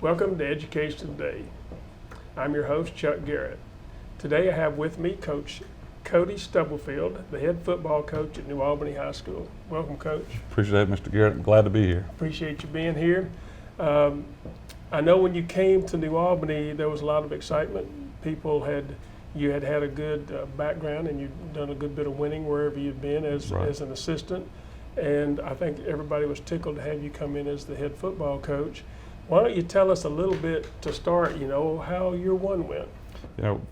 Welcome to Education Today. I'm your host, Chuck Garrett. Today I have with me Coach Cody Stubblefield, the head football coach at New Albany High School. Welcome, Coach. Appreciate it, Mr. Garrett. I'm glad to be here. Appreciate you being here. I know when you came to New Albany, there was a lot of excitement. You had a good background, and you'd done a good bit of winning wherever you'd been as an assistant. And I think everybody was tickled to have you come in as the head football coach. Why don't you tell us a little bit to start, how year one went?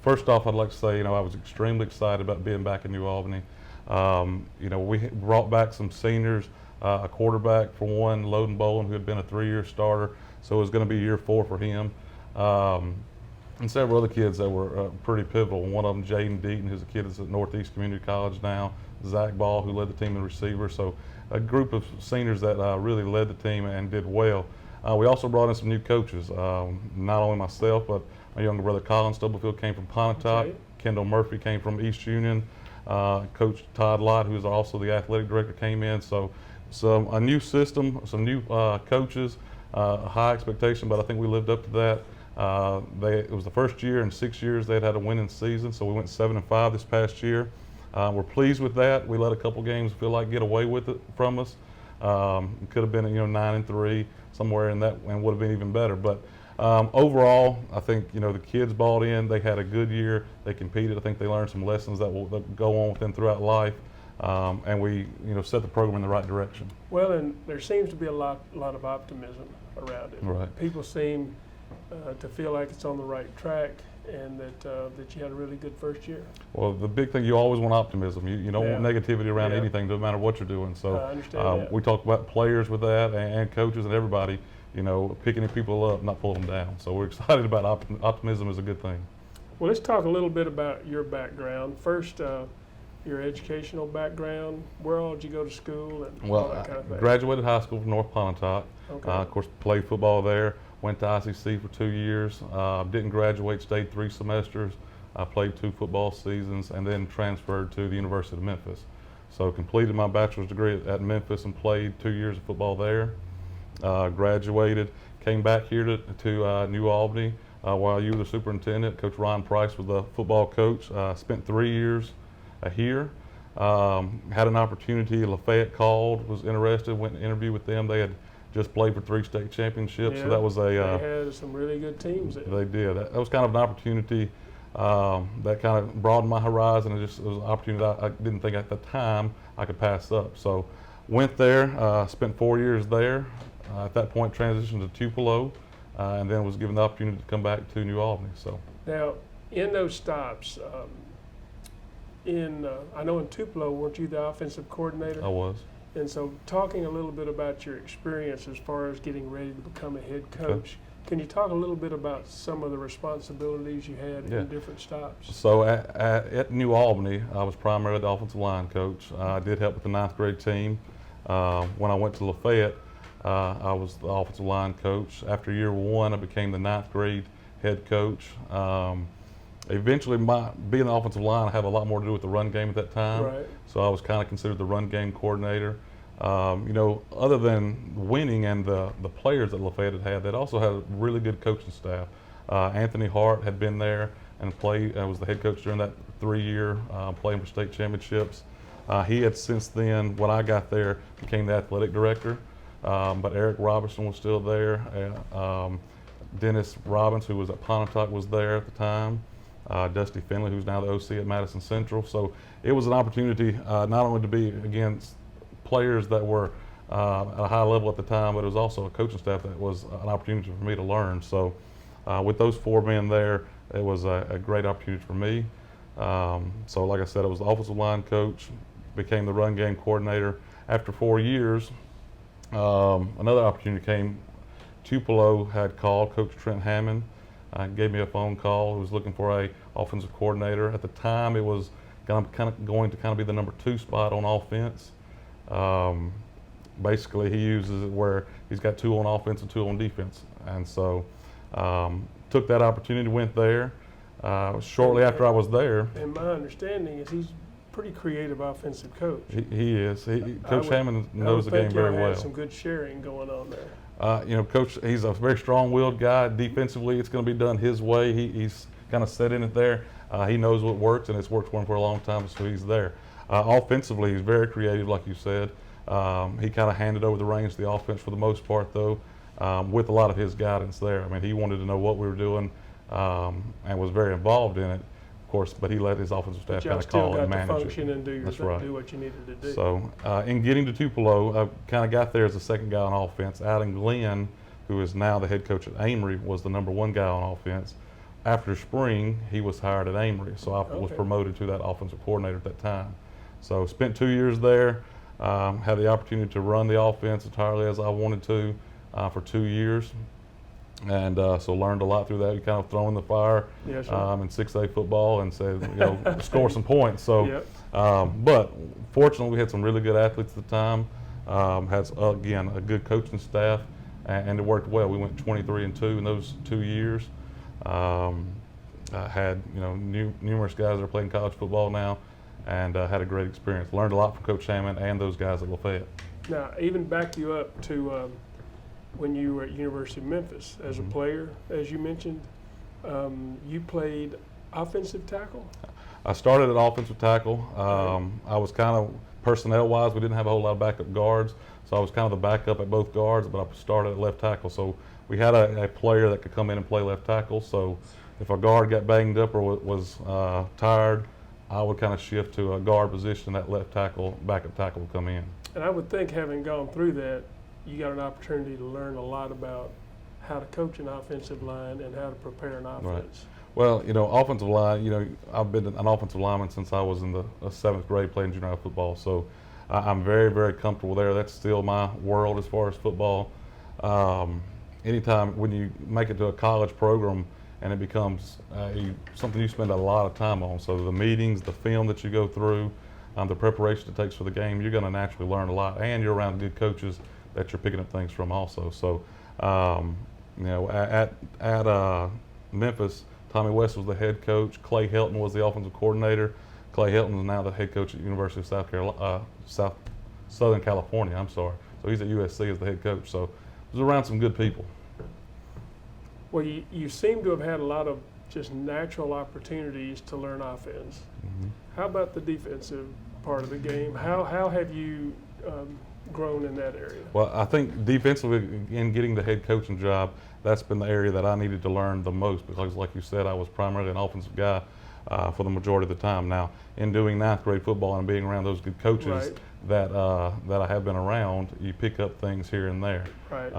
First off, I'd like to say, I was extremely excited about being back in New Albany. We brought back some seniors, a quarterback for one, Loden Bolin, who had been a 3-year starter, so it was going to be year 4 for him. And several other kids that were pretty pivotal. One of them, Jaden Deaton, who's a kid that's at Northeast Community College now. Zach Ball, who led the team in receiver. So a group of seniors that really led the team and did well. We also brought in some new coaches. Not only myself, but my younger brother Colin Stubblefield came from Pontotoc. Okay. Kendall Murphy came from East Union. Coach Todd Lott, who's also the athletic director, came in. So a new system, some new coaches, a high expectation, but I think we lived up to that. It was the first year in 6 years they'd had a winning season, so we went 7-5 this past year. We're pleased with that. We let a couple games feel like get away with it from us. It could have been 9-3 somewhere in that, and would have been even better. But overall, I think the kids bought in. They had a good year. They competed. I think they learned some lessons that will go on with them throughout life, and we set the program in the right direction. Well, and there seems to be a lot of optimism around it. Right. People seem to feel like it's on the right track, and that you had a really good first year. Well, the big thing, you always want optimism. You don't want negativity around anything, no matter what you're doing. So I understand that. We talk about players with that, and coaches and everybody, picking people up, not pulling them down. So we're excited about optimism is a good thing. Well, let's talk a little bit about your background. First, your educational background. Where all did you go to school and all that kind of thing? I graduated high school from North Pontotoc. Okay. Of course, played football there. Went to ICC for 2 years. Didn't graduate, stayed 3 semesters. I played 2 football seasons and then transferred to the University of Memphis. So completed my bachelor's degree at Memphis and played 2 years of football there. Graduated, came back here to New Albany while you were the superintendent. Coach Ron Price was the football coach. Spent 3 years here. Had an opportunity, Lafayette called, was interested, went and interviewed with them. They had just played for 3 state championships, so that was they had some really good teams there. They did. That was kind of an opportunity that kind of broadened my horizon. It was an opportunity that I didn't think at the time I could pass up. So went there, spent 4 years there. At that point, transitioned to Tupelo, and then was given the opportunity to come back to New Albany. So now, in those stops, I know in Tupelo, weren't you the offensive coordinator? I was. And so talking a little bit about your experience as far as getting ready to become a head coach, can you talk a little bit about some of the responsibilities you had in different stops? So at New Albany, I was primarily the offensive line coach. I did help with the 9th grade team. When I went to Lafayette, I was the offensive line coach. After year 1, I became the 9th grade head coach. Eventually, being the offensive line, I had a lot more to do with the run game at that time. Right. So I was kind of considered the run game coordinator. Other than winning and the players that Lafayette had, they'd also had a really good coaching staff. Anthony Hart had been there and was the head coach during that 3-year, playing for state championships. He had since then, when I got there, became the athletic director. But Eric Robertson was still there. Dennis Robbins, who was at Pontotoc, was there at the time. Dusty Finley, who's now the OC at Madison Central. So it was an opportunity not only to be against players that were at a high level at the time, but it was also a coaching staff that was an opportunity for me to learn. So with those 4 men there, it was a great opportunity for me. So like I said, I was the offensive line coach, became the run game coordinator. After 4 years, another opportunity came. Tupelo had called Coach Trent Hammond. Gave me a phone call. He was looking for a offensive coordinator. At the time, it was going to be the number 2 spot on offense. Basically, he uses it where he's got 2 on offense and 2 on defense. And so took that opportunity, went there. Shortly after I was there. And my understanding is he's pretty creative offensive coach. He is. Coach Hammond knows the game very well. Some good sharing going on there. Coach, he's a very strong-willed guy. Defensively, it's going to be done his way. He's kind of set in it there. He knows what works, and it's worked for him for a long time, so he's there. Offensively, he's very creative, like you said. He kind of handed over the reins to the offense for the most part, though, with a lot of his guidance there. I mean, he wanted to know what we were doing and was very involved in it, of course, but he let his offensive staff kind of call and manage it. Y'all still got to function and do That's do what you needed to do. So, in getting to Tupelo, I kind of got there as the second guy on offense. Adam Glenn, who is now the head coach at Amory, was the number one guy on offense. After spring, he was hired at Amory, so I was promoted to that offensive coordinator at that time. So, spent 2 years there, had the opportunity to run the offense entirely as I wanted to for 2 years. And so learned a lot through that. You kind of throw in the fire in 6A football and said, score some points. So, but fortunately, we had some really good athletes at the time. Had again a good coaching staff, and it worked well. We went 23-2 in those 2 years. Had numerous guys that are playing college football now, and had a great experience. Learned a lot from Coach Hammond and those guys at Lafayette. Now, even back you up to when you were at University of Memphis as a player, as you mentioned, you played offensive tackle? I started at offensive tackle. I was kind of, personnel-wise, we didn't have a whole lot of backup guards, so I was kind of the backup at both guards, but I started at left tackle. So we had a player that could come in and play left tackle, so if a guard got banged up or was tired, I would kind of shift to a guard position, that left tackle, backup tackle would come in. And I would think, having gone through that, you got an opportunity to learn a lot about how to coach an offensive line and how to prepare an offense. Right. Well, offensive line, I've been an offensive lineman since I was in the 7th grade playing junior high football. So I'm very, very comfortable there. That's still my world as far as football. Anytime when you make it to a college program and it becomes something you spend a lot of time on. So the meetings, the film that you go through, the preparation it takes for the game, you're going to naturally learn a lot. And you're around good coaches that you're picking up things from also. So, at Memphis, Tommy West was the head coach. Clay Helton was the offensive coordinator. Clay Helton is now the head coach at University of Southern California. I'm sorry. So he's at USC as the head coach. So I was around some good people. Well, you seem to have had a lot of just natural opportunities to learn offense. How about the defensive part of the game? How have you grown in that area? Well, I think defensively, in getting the head coaching job, that's been the area that I needed to learn the most because, like you said, I was primarily an offensive guy for the majority of the time. Now, in doing 9th grade football and being around those good coaches that I have been around, you pick up things here and there. Right.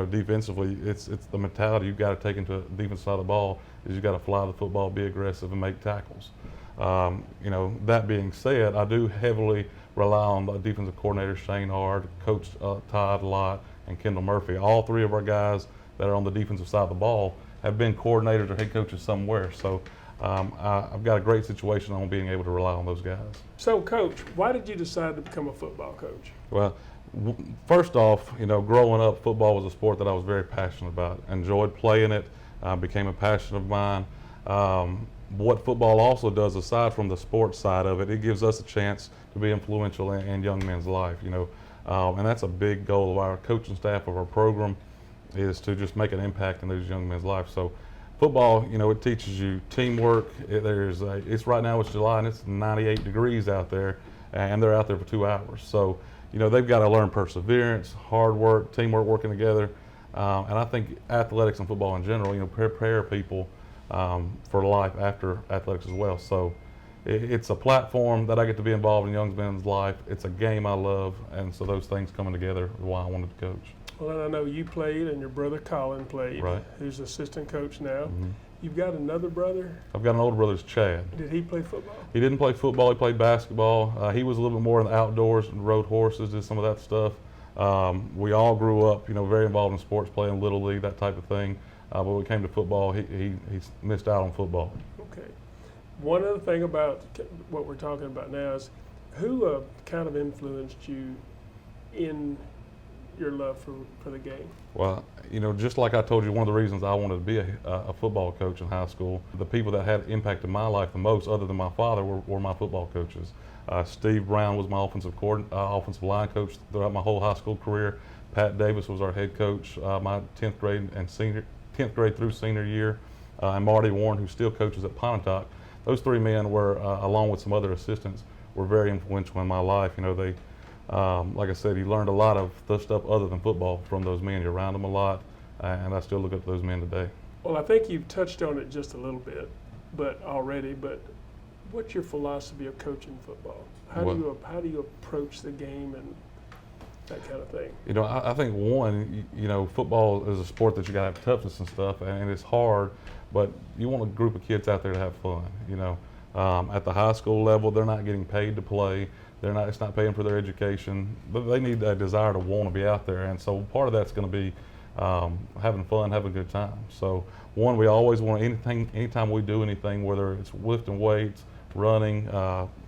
Defensively, it's the mentality you've got to take into the defensive side of the ball is you've got to fly the football, be aggressive, and make tackles. That being said, I do heavily rely on the defensive coordinator, Shane Hard, Coach Todd Lott, and Kendall Murphy. All three of our guys that are on the defensive side of the ball have been coordinators or head coaches somewhere. So I've got a great situation on being able to rely on those guys. So, Coach, why did you decide to become a football coach? Well, first off, growing up, football was a sport that I was very passionate about. Enjoyed playing it, became a passion of mine. What football also does, aside from the sports side of it, it gives us a chance to be influential in young men's life, and that's a big goal of our coaching staff, of our program, is to just make an impact in those young men's lives. So football, it teaches you teamwork. It's right now, it's July, and it's 98 degrees out there, and they're out there for 2 hours. So, they've got to learn perseverance, hard work, teamwork, working together. And I think athletics and football in general, prepare people for life after athletics as well. So it's a platform that I get to be involved in young men's life. It's a game I love, and so those things coming together is why I wanted to coach. Well, and I know you played, and your brother Colin played, who's assistant coach now. You've got another brother? I've got an older brother, Chad. Did he play football? He didn't play football. He played basketball. He was a little bit more in the outdoors and rode horses, did some of that stuff. We all grew up, very involved in sports, playing Little League, that type of thing. But when it came to football, he missed out on football. Okay. One other thing about what we're talking about now is who kind of influenced you in your love for the game? Well, just like I told you, one of the reasons I wanted to be a football coach in high school, the people that had impacted my life the most, other than my father, were my football coaches. Steve Brown was my offensive line coach throughout my whole high school career. Pat Davis was our head coach my 10th grade through senior year, and Marty Warren, who still coaches at Pontotoc. Those three men were, along with some other assistants, were very influential in my life. They, like I said, you learned a lot of the stuff other than football from those men. You're around them a lot, and I still look up to those men today. Well, I think you've touched on it just a little bit, but what's your philosophy of coaching football? How do you approach the game and that kind of thing? I think one, football is a sport that you got to have toughness and stuff, and it's hard, but you want a group of kids out there to have fun. At the high school level, they're not getting paid to play. It's not paying for their education, but they need that desire to want to be out there. And so part of that's going to be having fun, having a good time. So one, we always want anytime we do anything, whether it's lifting weights, running,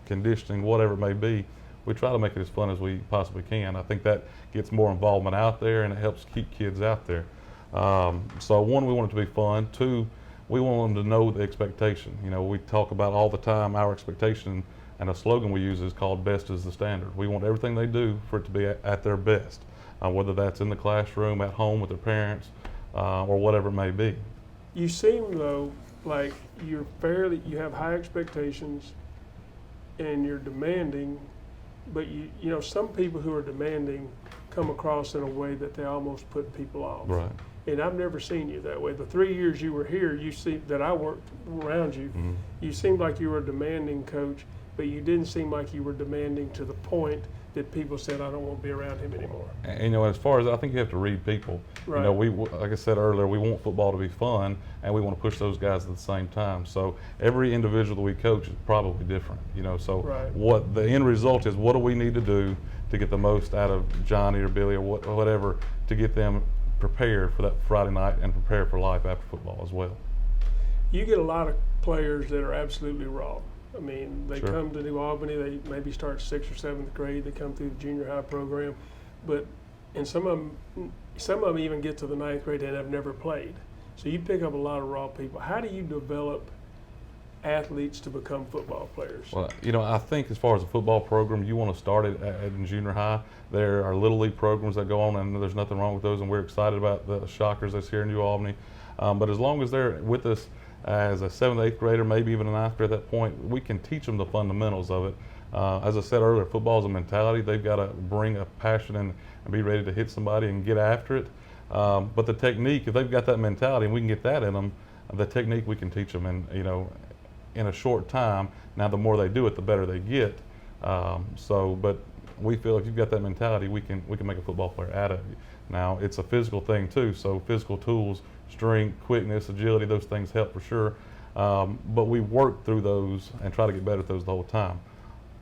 conditioning, whatever it may be, we try to make it as fun as we possibly can. I think that gets more involvement out there, and it helps keep kids out there. So one, we want it to be fun. Two, we want them to know the expectation. We talk about all the time our expectation, and a slogan we use is called "Best is the Standard." We want everything they do for it to be at their best, whether that's in the classroom, at home with their parents, or whatever it may be. You seem, though, like you have high expectations and you're demanding, but some people who are demanding come across in a way that they almost put people off. Right. And I've never seen you that way. The 3 years you were here, that I worked around you, Mm-hmm. You seemed like you were a demanding coach, but you didn't seem like you were demanding to the point that people said, I don't want to be around him anymore. And, as far as I think you have to read people. Right. Like I said earlier, we want football to be fun, and we want to push those guys at the same time. So every individual that we coach is probably different. So Right. What the end result is, what do we need to do to get the most out of Johnny or Billy or whatever to get them prepared for that Friday night and prepared for life after football as well. You get a lot of players that are absolutely raw. I mean, they Sure. come to New Albany, they maybe start 6th or 7th grade, they come through the junior high program, and some of them even get to the 9th grade and have never played. So you pick up a lot of raw people. How do you develop athletes to become football players? Well, I think as far as a football program, you want to start it in junior high. There are little league programs that go on, and there's nothing wrong with those, and we're excited about the Shockers that's here in New Albany. But as long as they're with us as a 7th, 8th grader, maybe even a 9th grader at that point, we can teach them the fundamentals of it. As I said earlier, football is a mentality. They've got to bring a passion and be ready to hit somebody and get after it. But the technique, if they've got that mentality and we can get that in them, the technique we can teach them in a short time. Now, the more they do it, the better they get. But we feel if you've got that mentality, we can make a football player out of you. Now, it's a physical thing too, so physical tools, strength, quickness, agility, those things help for sure. But we work through those and try to get better at those the whole time.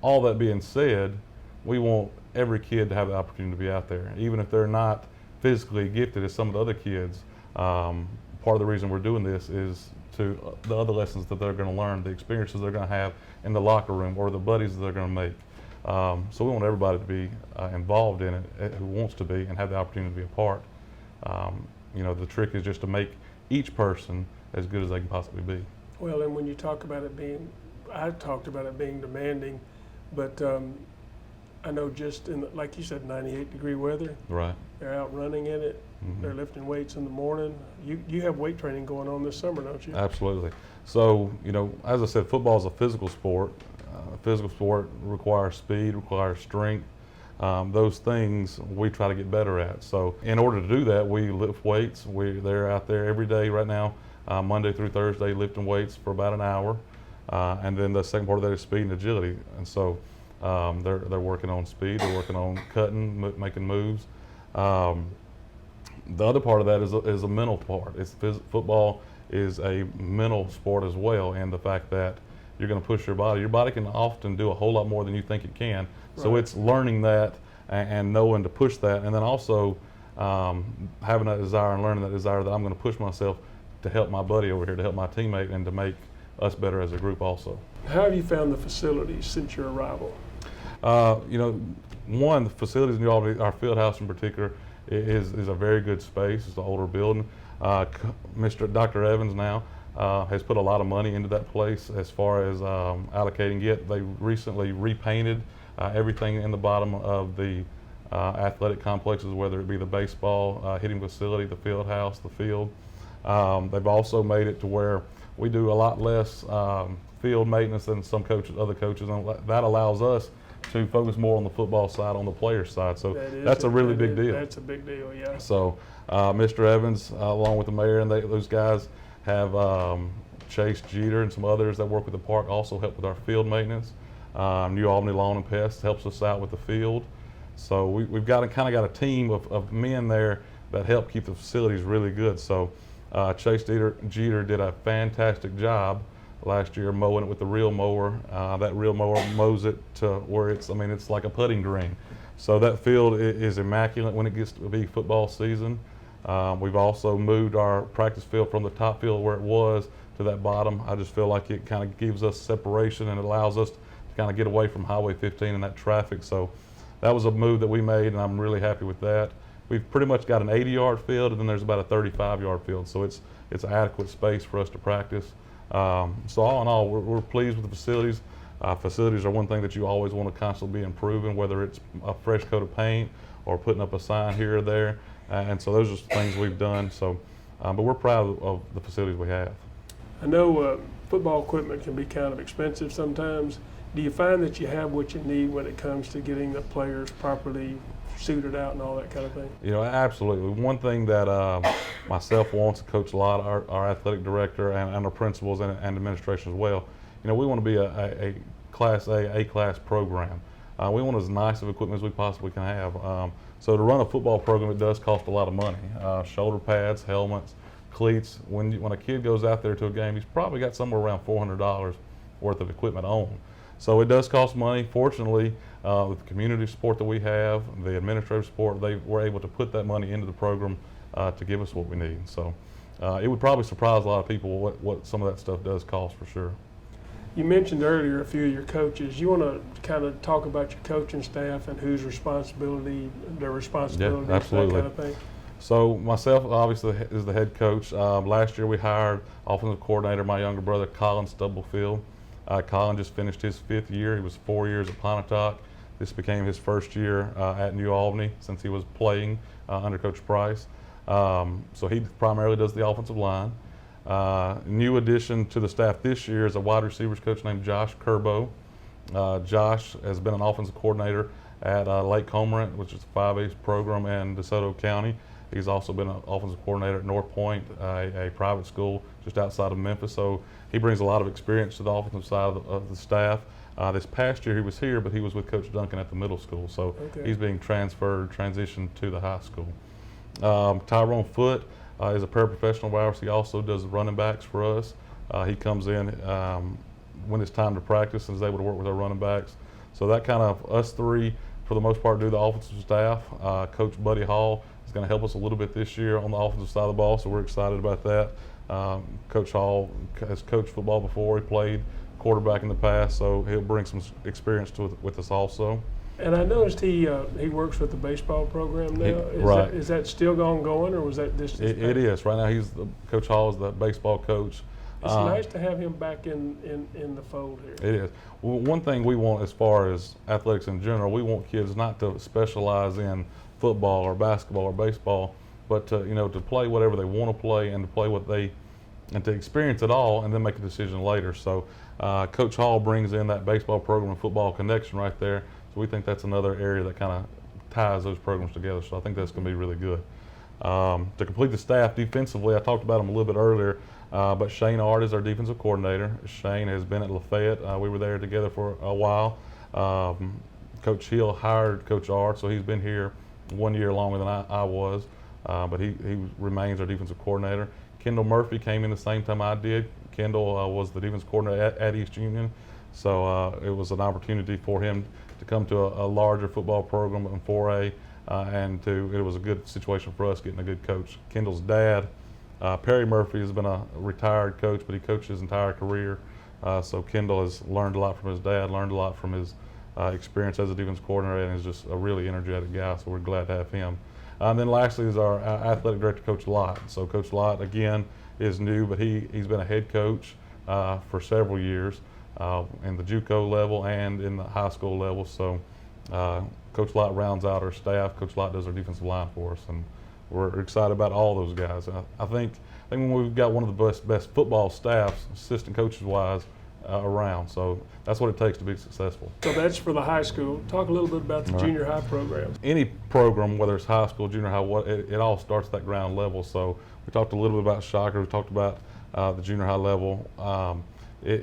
All that being said, we want every kid to have the opportunity to be out there, even if they're not physically gifted as some of the other kids. Part of the reason we're doing this is to the other lessons that they're going to learn, the experiences they're going to have in the locker room, or the buddies that they're going to make. So we want everybody to be involved in it who wants to be and have the opportunity to be a part. The trick is just to make each person as good as they can possibly be. Well, and when you talk about it being, I talked about it being demanding, but I know just in, like you said, 98-degree weather. Right. They're out running in it. Mm-hmm. They're lifting weights in the morning. You have weight training going on this summer, don't you? Absolutely. So, as I said, football is a physical sport. Physical sport requires speed, requires strength. Those things we try to get better at. So in order to do that, we lift weights. They're out there every day right now, Monday through Thursday, lifting weights for about an hour. And then the second part of that is speed and agility. And so they're working on speed, they're working on cutting, making moves. The other part of that is a mental part. Football is a mental sport as well, and the fact that you're going to push your body. Your body can often do a whole lot more than you think it can. So Right. it's learning that and knowing to push that, and then also having that desire and learning that desire that I'm going to push myself to help my buddy over here, to help my teammate, and to make us better as a group also. How have you found the facilities since your arrival? The facilities in New Albany, our field house in particular, is a very good space. It's an older building. Dr. Evans now has put a lot of money into that place as far as allocating it. They recently repainted everything in the bottom of the athletic complexes, whether it be the baseball hitting facility, the field house, the field. They've also made it to where we do a lot less field maintenance than some other coaches, and that allows us to focus more on the football side, on the player side. So that's a really big deal. That's a big deal, yeah. So Mr. Evans, along with the mayor and those guys, have Chase Jeter and some others that work with the park also help with our field maintenance. New Albany Lawn and Pest helps us out with the field. So we've got a team of men there that help keep the facilities really good. So Chase Jeter did a fantastic job last year mowing it with the reel mower. That reel mower mows it to where it's like a putting green. So that field is immaculate when it gets to be football season. We've also moved our practice field from the top field where it was to that bottom. I just feel like it kind of gives us separation and it allows us to kind of get away from Highway 15 and that traffic. So that was a move that we made, and I'm really happy with that. We've pretty much got an 80-yard field, and then there's about a 35-yard field. So it's adequate space for us to practice. So all in all, we're pleased with the facilities. Facilities are one thing that you always want to constantly be improving, whether it's a fresh coat of paint or putting up a sign here or there. And so those are things we've done. So, but we're proud of the facilities we have. I know football equipment can be kind of expensive sometimes. Do you find that you have what you need when it comes to getting the players properly suited out and all that kind of thing? Absolutely. One thing that myself wants, Coach Lott, our athletic director, and our principals and administration as well, we want to be a Class A-class program. We want as nice of equipment as we possibly can have. So to run a football program, it does cost a lot of money. Shoulder pads, helmets, cleats. When a kid goes out there to a game, he's probably got somewhere around $400 worth of equipment on. So it does cost money. Fortunately, with the community support that we have, the administrative support, they were able to put that money into the program to give us what we need. So it would probably surprise a lot of people what some of that stuff does cost for sure. You mentioned earlier a few of your coaches. You want to kind of talk about your coaching staff and whose responsibility, their responsibilities, that kind of thing? So myself, obviously, is the head coach. Last year we hired offensive coordinator, my younger brother, Coach Stubblefield. Colin just finished his 5th year. He was 4 years at Pontotoc. This became his first year at New Albany since he was playing under Coach Price. So he primarily does the offensive line. New addition to the staff this year is a wide receivers coach named Josh Curbo. Josh has been an offensive coordinator at Lake Cormorant, which is a 5A program in DeSoto County. He's also been an offensive coordinator at North Point, a private school just outside of Memphis. So he brings a lot of experience to the offensive side of the staff. This past year he was here, but he was with Coach Duncan at the middle school. So he's being transitioned to the high school. Tyrone Foote is a paraprofessional of ours. He also does the running backs for us. He comes in when it's time to practice and is able to work with our running backs. So that kind of us three, for the most part, do the offensive staff. Coach Buddy Hall is going to help us a little bit this year on the offensive side of the ball, so we're excited about that. Coach Hall has coached football before. He played quarterback in the past, so he'll bring some experience with us also. And I noticed he works with the baseball program now. Right. Is that still going, or was that this? It is. Right now, Coach Hall is the baseball coach. It's nice to have him back in the fold here. It is. Well, one thing we want as far as athletics in general, we want kids not to specialize in football or basketball or baseball, but to play whatever they want to play and to play and to experience it all and then make a decision later. So Coach Hall brings in that baseball program and football connection right there. So we think that's another area that kind of ties those programs together. So I think that's going to be really good. To complete the staff defensively, I talked about him a little bit earlier, but Shane Art is our defensive coordinator. Shane has been at Lafayette. We were there together for a while. Coach Hill hired Coach Art, so he's been here 1 year longer than I was, but he remains our defensive coordinator. Kendall Murphy came in the same time I did. Kendall was the defensive coordinator at East Union, so it was an opportunity for him to come to a larger football program in 4A, it was a good situation for us getting a good coach. Kendall's dad, Perry Murphy, has been a retired coach, but he coached his entire career. So Kendall has learned a lot from his dad, learned a lot from his experience as a defense coordinator, and is just a really energetic guy, so we're glad to have him. And then lastly is our athletic director, Coach Lott. So Coach Lott, again, is new, but he's been a head coach for several years in the JUCO level and in the high school level. So Coach Lott rounds out our staff. Coach Lott does our defensive line for us, and we're excited about all those guys. I think when we've got one of the best football staffs, assistant coaches wise, around. So that's what it takes to be successful. So that's for the high school. Talk a little bit about the All right. junior high program. Any program, whether it's high school, junior high, it all starts at that ground level. So we talked a little bit about Shocker. We talked about the junior high level.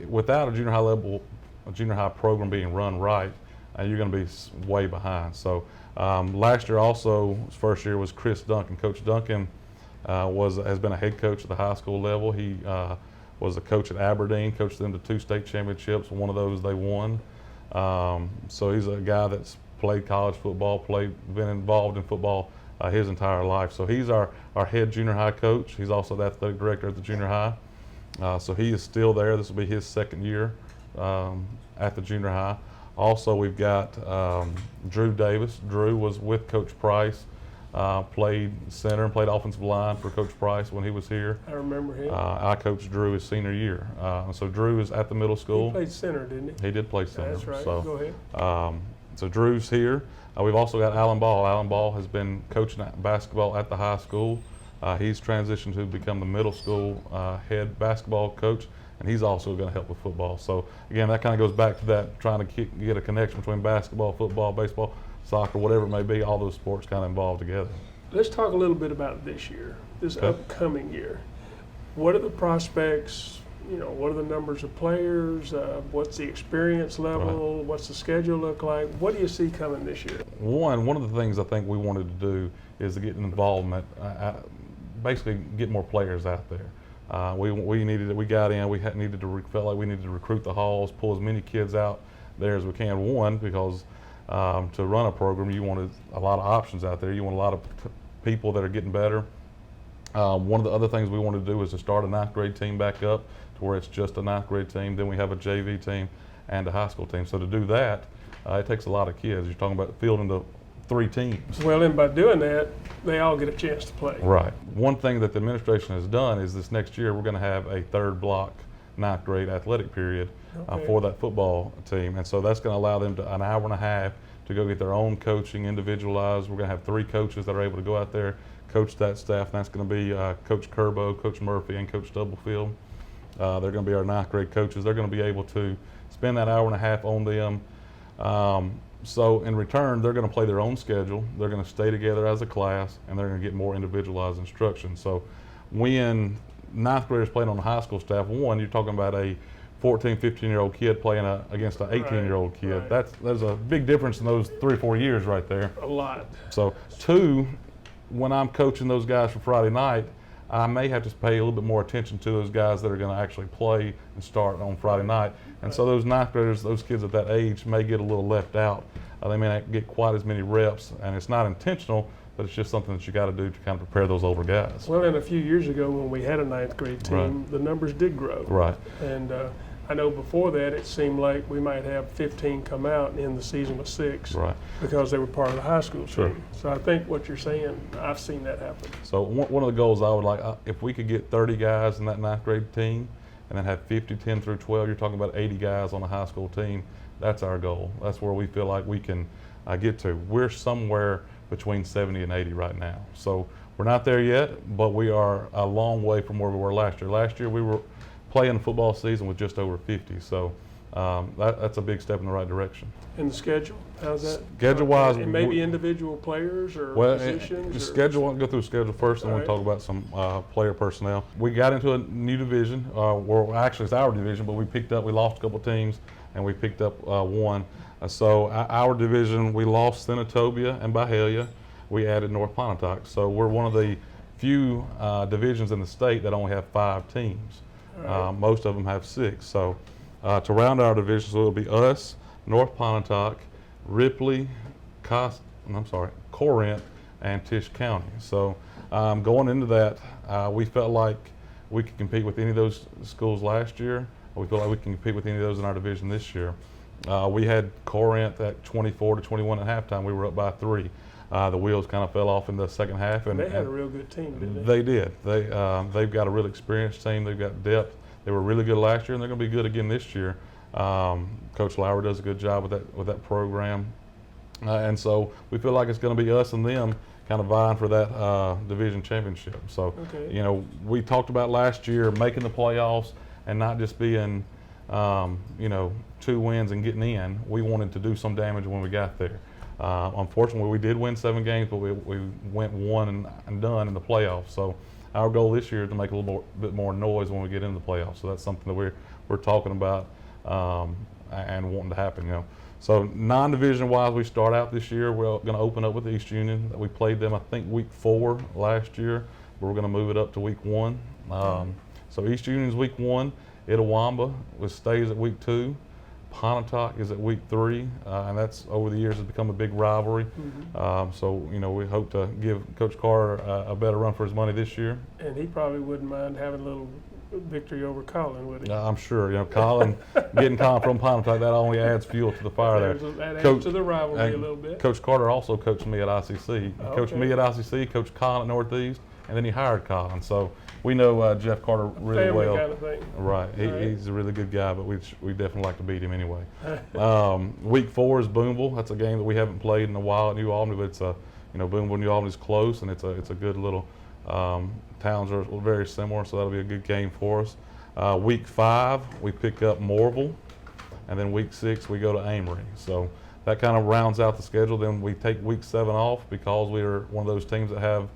Without a junior high program being run right, you're going to be way behind. So last year also, his first year was Chris Duncan. Coach Duncan has been a head coach at the high school level. He was a coach at Aberdeen, coached them to 2 state championships. One of those they won. So he's a guy that's played college football, been involved in football his entire life. So he's our head junior high coach. He's also the athletic director at the junior high. So he is still there. This will be his second year at the junior high. Also, we've got Drew Davis. Drew was with Coach Price, played center and played offensive line for Coach Price when he was here. I remember him. I coached Drew his senior year. So Drew is at the middle school. He played center, didn't he? He did play center. That's right. So, Go ahead. So Drew's here. We've also got Alan Ball. Alan Ball has been coaching basketball at the high school. He's transitioned to become the middle school head basketball coach, and he's also going to help with football. So again, that kind of goes back to that, trying to get a connection between basketball, football, baseball, soccer, whatever it may be, all those sports kind of involved together. Let's talk a little bit about this year, this Okay. upcoming year. What are the prospects? What are the numbers of players? What's the experience level? Right. What's the schedule look like? What do you see coming this year? One of the things I think we wanted to do is to get involvement, basically get more players out there. We felt like we needed to recruit the halls, pull as many kids out there as we can. One, because to run a program, you wanted a lot of options out there. You want a lot of people that are getting better. One of the other things we wanted to do is to start a 9th grade team back up to where it's just a 9th grade team. Then we have a JV team and a high school team. So to do that, it takes a lot of kids. You're talking about fielding the 3 teams. Well, and by doing that, they all get a chance to play. Right. One thing that the administration has done is this next year we're going to have a 3rd block 9th grade athletic period Okay. for that football team. And so that's going to allow them to an hour and a half to go get their own coaching individualized. We're going to have 3 coaches that are able to go out there, coach that staff, and that's going to be Coach Curbo, Coach Murphy, and Coach Stubblefield. They're going to be our 9th grade coaches. They're going to be able to spend that hour and a half on them. So in return, they're going to play their own schedule. They're going to stay together as a class, and they're going to get more individualized instruction. So when 9th graders playing on the high school staff, one, you're talking about a 14, 15-year-old kid playing against an 18-year-old kid. Right. There's a big difference in those 3 or 4 years right there. A lot. So 2, when I'm coaching those guys for Friday night, I may have to pay a little bit more attention to those guys that are going to actually play and start on Friday night. And so those 9th graders, those kids at that age may get a little left out. They may not get quite as many reps, and it's not intentional, but it's just something that you got to do to kind of prepare those older guys. Well, and a few years ago when we had a 9th grade team, Right. the numbers did grow. Right. And I know before that it seemed like we might have 15 come out and end the season with 6 Right. because they were part of the high school Sure. team. So I think what you're saying, I've seen that happen. So one of the goals I would like, if we could get 30 guys in that 9th grade team and then have 50, 10 through 12, you're talking about 80 guys on a high school team. That's our goal. That's where we feel like we can get to. We're somewhere between 70 and 80 right now. So we're not there yet, but we are a long way from where we were last year. Last year we were playing a football season with just over 50. So that's a big step in the right direction. And the schedule, how's that? Schedule-wise, And maybe individual players or Well, positions? the or- schedule, I'll go through the schedule first, and All we'll right. talk about some player personnel. We got into a new division. Well, actually, it's our division, but we lost a couple teams, and we picked up one. So our division, we lost Senatobia and Byhalia. We added North Pontotoc. So we're one of the few divisions in the state that only have 5 teams. All right. Most of them have 6. So to round our division, so it'll be us, North Pontotoc, Ripley, Corinth, and Tisch County. So going into that, we felt like we could compete with any of those schools last year. We feel like we can compete with any of those in our division this year. We had Corinth at 24 to 21 at halftime. We were up by 3. The wheels kind of fell off in the second half. And they had a real good team, didn't they? They did. They've got a real experienced team. They've got depth. They were really good last year, and they're going to be good again this year. Coach Lauer does a good job with that program. And so we feel like it's going to be us and them kind of vying for that division championship. So, Okay. you know, we talked about last year making the playoffs and not just being, you know, 2 wins and getting in. We wanted to do some damage when we got there. Unfortunately, we did win 7 games, but we went 1 and done in the playoffs. So our goal this year is to make a little bit more noise when we get into the playoffs. So that's something that we're talking about and wanting to happen, you know. So non-division wise, we start out this year. We're going to open up with East Union. We played them, I think, week 4 last year. But we're going to move it up to week 1. So East Union's week 1. Itawamba stays at week 2. Pontotoc is at week 3, and that's over the years has become a big rivalry. So you know, we hope to give Coach Carter a better run for his money this year. And he probably wouldn't mind having a little victory over Colin, would he? I'm sure. You know, Colin getting Colin from Pontotoc, that only adds fuel to the fire there. That adds to the rivalry a little bit. Coach Carter also coached me at ICC. He coached me at ICC, coached Colin at Northeast, and then he hired Colin. So we know Jeff Carter really Family well. kind of thing. Right. He's a really good guy, but we definitely like to beat him anyway. Week 4 is Boonville. That's a game that we haven't played in a while at New Albany, but it's Boonville, New Albany is close, and it's a good little. Towns are very similar, so that'll be a good game for us. Week 5, we pick up Morville, and then week 6 we go to Amory. So that kind of rounds out the schedule. Then we take week 7 off because we are one of those teams that have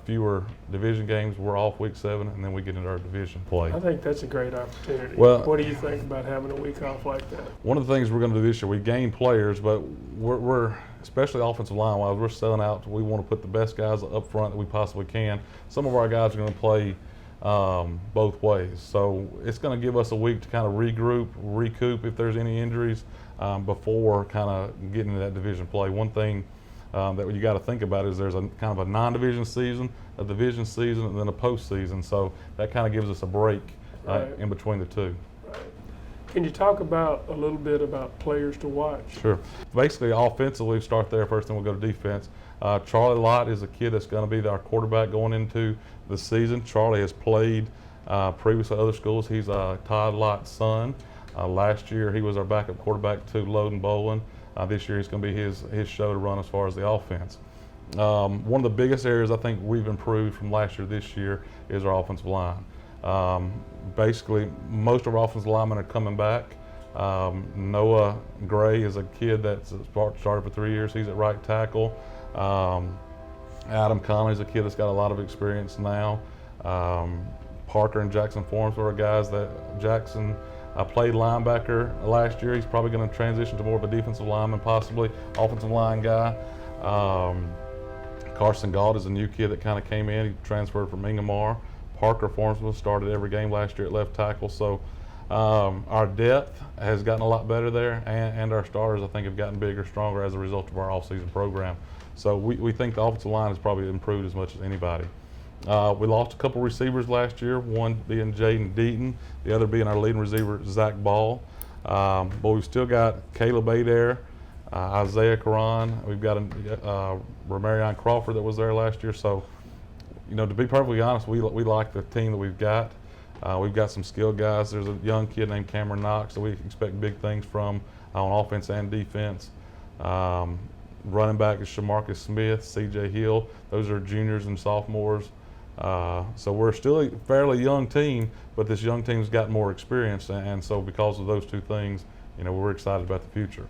fewer division games. We're off week 7, and then we get into our division play. I think that's a great opportunity. Well, what do you think about having a week off like that? One of the things we're going to do this year, we gain players, but we're especially offensive line-wise, we're selling out. We want to put the best guys up front that we possibly can. Some of our guys are going to play both ways. So it's going to give us a week to kind of regroup, recoup if there's any injuries before kind of getting into that division play. One thing that you got to think about is there's a kind of a non-division season, a division season, and then a postseason. So that kind of gives us a break in between the two. Can you talk about a little bit about players to watch? Sure. Basically, offensively, we start there first, then we'll go to defense. Charlie Lott is a kid that's going to be our quarterback going into the season. Charlie has played previously at other schools. He's Todd Lott's son. Last year, he was our backup quarterback to Loden Bolin. This year, he's going to be his show to run as far as the offense. One of the biggest areas I think we've improved from last year to this year is our offensive line. Basically, most of our offensive linemen are coming back. Noah Gray is a kid that's started for 3 years. He's at right tackle. Adam Conley is a kid that's got a lot of experience now. Parker and Jackson Forms were guys that Jackson played linebacker last year. He's probably going to transition to more of a defensive lineman, possibly offensive line guy. Carson Gauld is a new kid that kind of came in. He transferred from Ingomar. Parker Formsman started every game last year at left tackle. So our depth has gotten a lot better there, and our starters, I think, have gotten bigger, stronger as a result of our off-season program. So we think the offensive line has probably improved as much as anybody. We lost a couple receivers last year, one being Jaden Deaton, the other being our leading receiver, Zach Ball. But we've still got Caleb Adair, Isaiah Karan. We've got Romarion Crawford that was there last year. So, you know, to be perfectly honest, we like the team that we've got. We've got some skilled guys. There's a young kid named Cameron Knox that we expect big things from on offense and defense. Running back is Shamarcus Smith, C.J. Hill. Those are juniors and sophomores. So we're still a fairly young team, but this young team's got more experience, and so because of those two things, you know, we're excited about the future.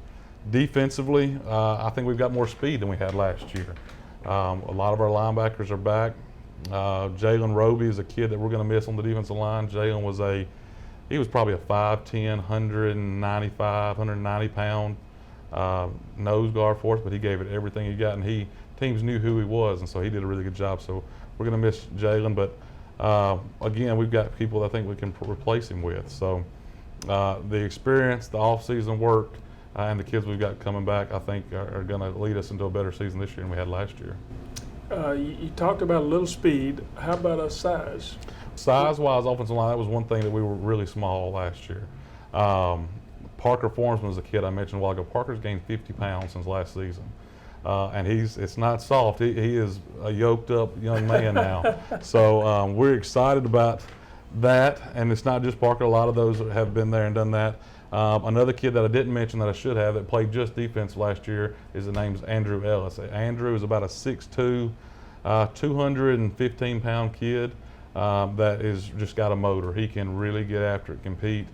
Defensively, I think we've got more speed than we had last year. A lot of our linebackers are back. Jalen Roby is a kid that we're going to miss on the defensive line. Jalen was probably a 5'10", 195, 190 pound nose guard for us, but he gave it everything he got, and teams knew who he was, and so he did a really good job. So we're going to miss Jalen, but again, we've got people that I think we can replace him with. So the experience, the off-season work, and the kids we've got coming back, I think are going to lead us into a better season this year than we had last year. You talked about a little speed. How about a size? Size-wise, offensive line, that was one thing that we were really small last year. Parker Formsman was a kid I mentioned a while ago. Parker's gained 50 pounds since last season. And it's not soft. He is a yoked up young man now. So we're excited about that. And it's not just Parker. A lot of those have been there and done that. Another kid that I didn't mention that I should have that played just defense last year is the name's Andrew Ellis. Andrew is about a 6'2", 215-pound kid that is just got a motor. He can really get after it, compete.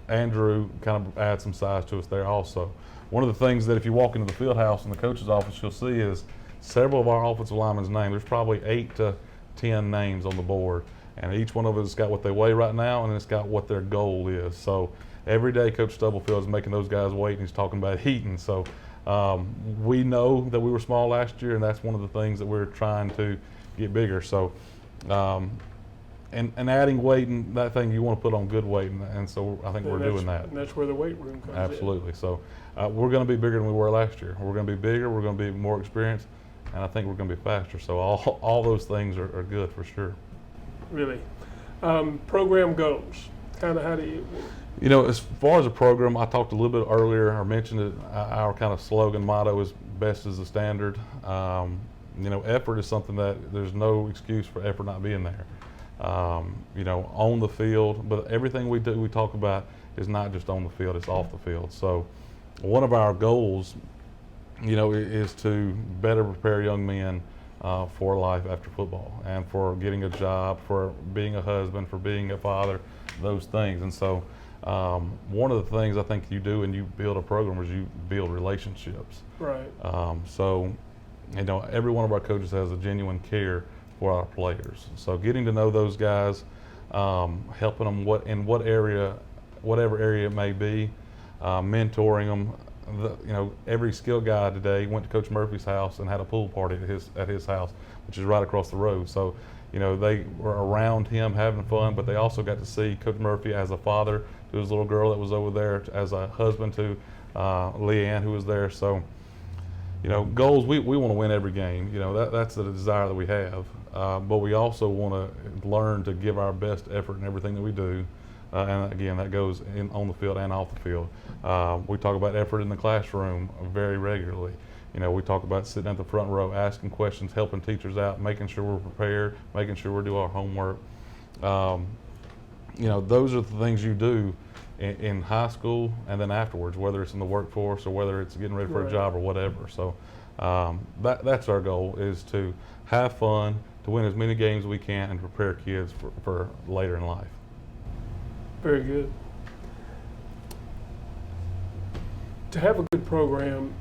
Andrew kind of adds some size to us there also. One of the things that if you walk into the field house in the coach's office, you'll see is several of our offensive linemen's names. There's probably 8 to 10 names on the board. And each one of us has got what they weigh right now, and it's got what their goal is. So every day Coach Stubblefield is making those guys weight, and he's talking about heating. So we know that we were small last year, and that's one of the things that we're trying to get bigger. So and adding weight and that thing, you want to put on good weight, and so I think we're doing that. And that's where the weight room comes in. Absolutely. So we're going to be bigger than we were last year. We're going to be bigger. We're going to be more experienced, and I think we're going to be faster. So all those things are good for sure. Really. Program goals. Kind of how do you? You know, as far as a program, I talked a little bit earlier. I mentioned it. Our kind of slogan motto is "Best is the standard." You know, effort is something that there's no excuse for effort not being there. You know, on the field, but everything we do, we talk about is not just on the field; it's off the field. So, one of our goals, you know, is to better prepare young men for life after football and for getting a job, for being a husband, for being a father, those things. And so one of the things I think you do when you build a program is you build relationships. Right. So, you know, every one of our coaches has a genuine care for our players. So getting to know those guys, helping them whatever area it may be, mentoring them. You know, every skill guy today went to Coach Murphy's house and had a pool party at his house, which is right across the road. So, you know, they were around him having fun, but they also got to see Coach Murphy as a father to his little girl that was over there, as a husband to Leanne, who was there. So, you know, goals, we want to win every game. You know, that's the desire that we have. But we also want to learn to give our best effort in everything that we do. And again, that goes on the field and off the field. We talk about effort in the classroom very regularly. You know, we talk about sitting at the front row, asking questions, helping teachers out, making sure we're prepared, making sure we do our homework. You know, those are the things you do in high school and then afterwards, whether it's in the workforce or whether it's getting ready for a job or whatever. So that's our goal, is to have fun, to win as many games as we can, and prepare kids for later in life. Very good. To have a good program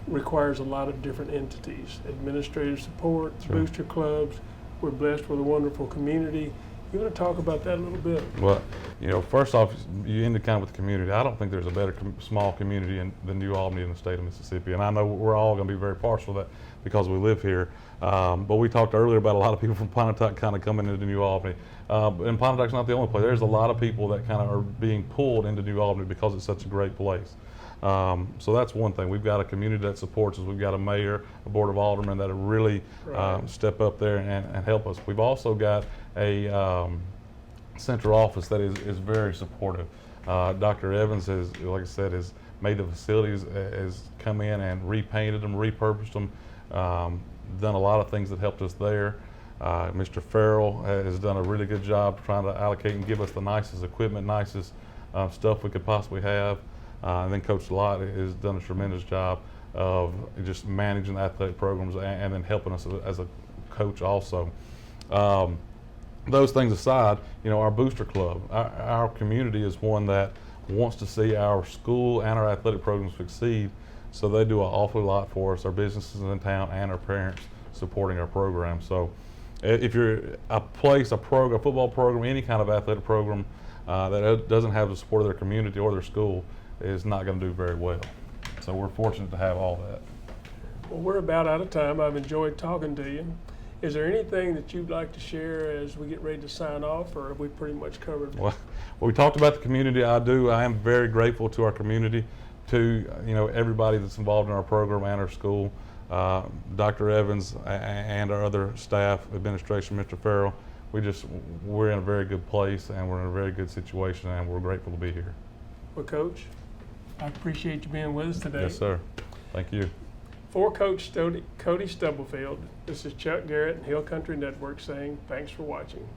requires a lot of different entities, administrative support, booster clubs. We're blessed with a wonderful community. You want to talk about that a little bit? Well, you know, first off, you end kind of with the community. I don't think there's a better small community than New Albany in the state of Mississippi, and I know we're all going to be very partial to that because we live here. But we talked earlier about a lot of people from Pontotoc kind of coming into New Albany. And Pontotoc's not the only place. There's a lot of people that kind of are being pulled into New Albany because it's such a great place. So that's one thing. We've got a community that supports us. We've got a mayor, a board of aldermen that really step up there and help us. We've also got a central office that is very supportive. Dr. Evans has, like I said, has made the facilities, has come in and repainted them, repurposed them, done a lot of things that helped us there. Mr. Farrell has done a really good job trying to allocate and give us the nicest equipment, nicest stuff we could possibly have. And then Coach Lott has done a tremendous job of just managing the athletic programs and then helping us as a coach also. Those things aside, you know, our booster club, our community is one that wants to see our school and our athletic programs succeed, so they do an awful lot for us, our businesses in town and our parents supporting our program. So if you're a football program, any kind of athletic program that doesn't have the support of their community or their school is not going to do very well. So we're fortunate to have all that. Well, we're about out of time. I've enjoyed talking to you. Is there anything that you'd like to share as we get ready to sign off, or have we pretty much covered it? Well, we talked about the community. I am very grateful to our community, to everybody that's involved in our program and our school, Dr. Evans and our other staff, administration, Mr. Farrell. We're in a very good place, and we're in a very good situation, and we're grateful to be here. Well, Coach, I appreciate you being with us today. Yes, sir. Thank you. For Coach Cody Stubblefield, this is Chuck Garrett and Hill Country Network saying thanks for watching.